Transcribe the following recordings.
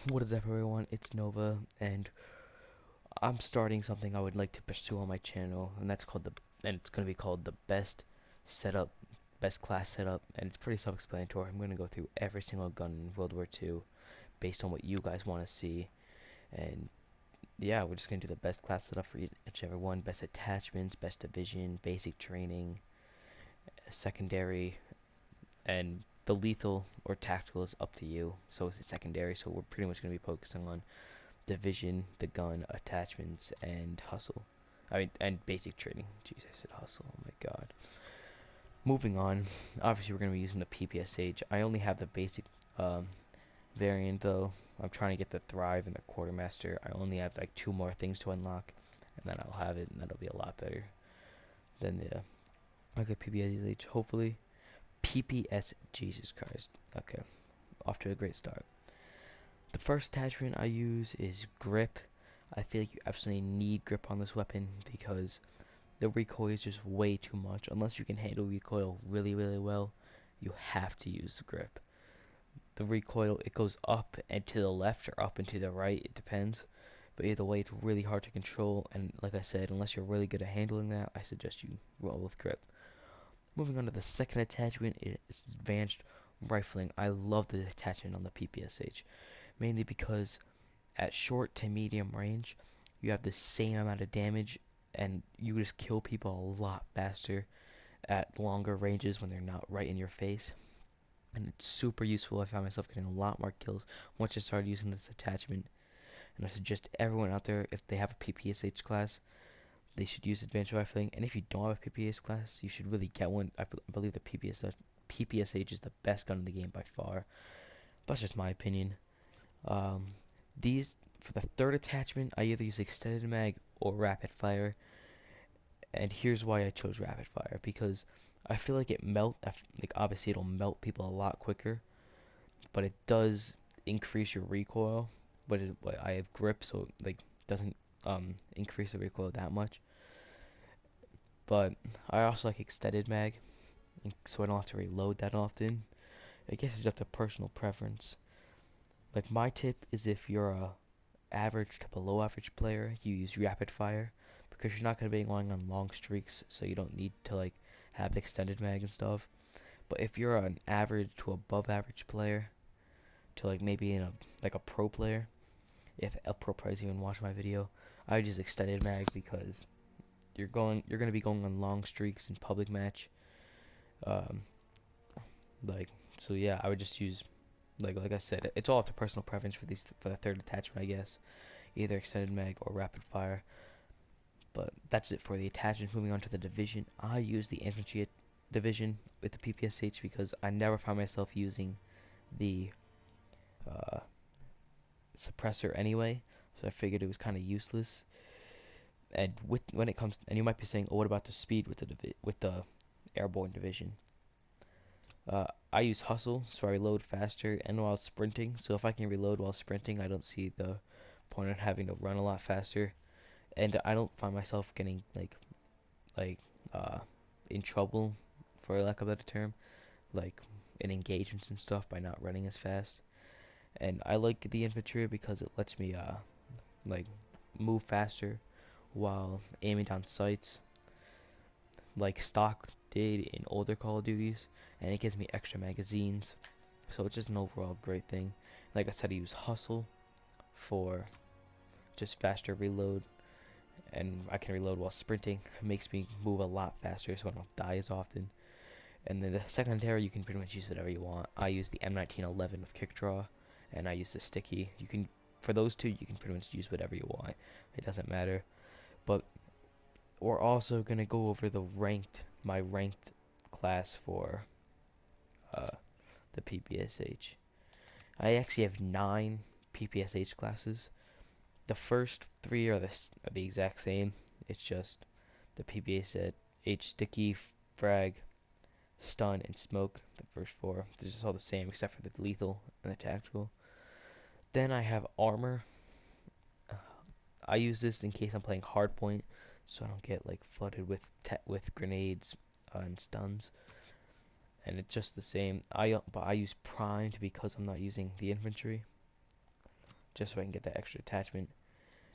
What is up, everyone? It's Nova, and I'm starting something I would like to pursue on my channel, and it's gonna be called the setup, best class setup, and it's pretty self-explanatory. I'm gonna go through every single gun in World War II based on what you guys want to see, and yeah, we're just gonna do the best class setup for each every one, best attachments, best division, basic training, secondary, and the lethal or tactical is up to you. So it's secondary, so we're pretty much gonna be focusing on division, the gun, attachments, and hustle. And basic trading. Jeez, I said hustle. Oh my god. Moving on. Obviously, we're going to be using the PPSH. I only have the basic um, variant, though. I'm trying to get the Thrive and the Quartermaster. I only have like 2 more things to unlock, and then I'll have it, and that'll be a lot better than the PPSH, hopefully. PPS, Jesus Christ. Okay, off to a great start. The first attachment I use is grip. I feel like you absolutely need grip on this weapon because the recoil is just way too much. Unless you can handle recoil really, really well, you have to use grip. The recoil, it goes up and to the left or up and to the right, it depends. But either way, it's really hard to control, and like I said, unless you're really good at handling that, I suggest you roll with grip. Moving on to the second attachment, is advanced rifling. I love the attachment on the PPSH, mainly because at short to medium range, you have the same amount of damage and you just kill people a lot faster at longer ranges when they're not right in your face. And it's super useful. I found myself getting a lot more kills once I started using this attachment. And I suggest everyone out there, if they have a PPSH class, they should use advanced rifling. And if you don't have a PPS class, you should really get one. I believe the PPSH is the best gun in the game by far. But that's just my opinion. Um, these for the third attachment, I either use extended mag or rapid fire, and here's why I chose rapid fire because I feel like like obviously it'll melt people a lot quicker, but it does increase your recoil. But I have grip, so like doesn't increase the recoil that much. But I also like extended mag, so I don't have to reload that often. I guess it's up to personal preference. Like my tip is if you're a average to below average player, you use rapid fire because you're not going to be going on long streaks, so you don't need to like have extended mag and stuff. But if you're an average to above average player, to like maybe in a like a pro player, if a pro players even watch my video, I would use extended mag because you're going to be going on long streaks in public match. Um, like so yeah, I would just use like I said, it's all up to personal preference for the third attachment, I guess. Either extended mag or rapid fire. But that's it for the attachments. Moving on to the division, I use the infantry division with the PPSH because I never found myself using the uh, suppressor anyway, so I figured it was kind of useless. And you might be saying, oh, what about the speed with the airborne division? I use hustle, so I reload faster and while sprinting. So if I can reload while sprinting, I don't see the point in having to run a lot faster, and I don't find myself getting like uh in trouble, for lack of a better term, like in engagements and stuff by not running as fast. And I like the infantry because it lets me like move faster while aiming down sights like stock did in older Call of Duties, and it gives me extra magazines. So it's just an overall great thing. Like I said, I use hustle for just faster reload, and I can reload while sprinting. It makes me move a lot faster so I don't die as often. And then the secondary, you can pretty much use whatever you want. I use the M1911 with kick draw, and I use the sticky. For those two, you can pretty much use whatever you want. It doesn't matter. But we're also gonna go over my ranked class for uh, the PPSH. I actually have 9 PPSH classes. The first 3 are the exact same. It's just the PPSH sticky, frag, stun, and smoke. The first 4, they're just all the same except for the lethal and the tactical. Then I have armor. I use this in case I'm playing hardpoint, so I don't get like flooded with grenades and stuns. And it's just the same. But I use primed because I'm not using the infantry. just so I can get that extra attachment.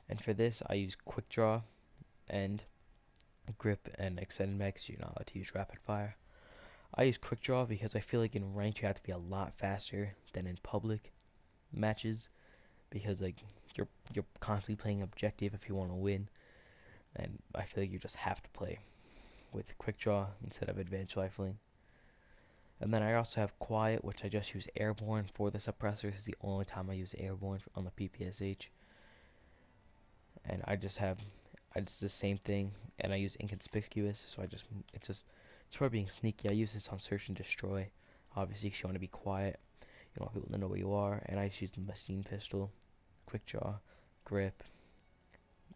And for this, I use quick draw and grip and extended mag, 'cause you're not allowed to use rapid fire. I use quick draw because I feel like in ranked you have to be a lot faster than in public matches, because like you're constantly playing objective if you want to win, and I feel like you just have to play with quick draw instead of advanced rifling. And then I also have quiet, which I just use airborne for the suppressor. This is the only time I use airborne on the PPSH. And I just the same thing, and I use inconspicuous, so it's for being sneaky. I use this on search and destroy, obviously, because you want to be quiet. You don't want people to know where you are. And I just use the machine pistol, quick draw, grip.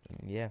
And yeah.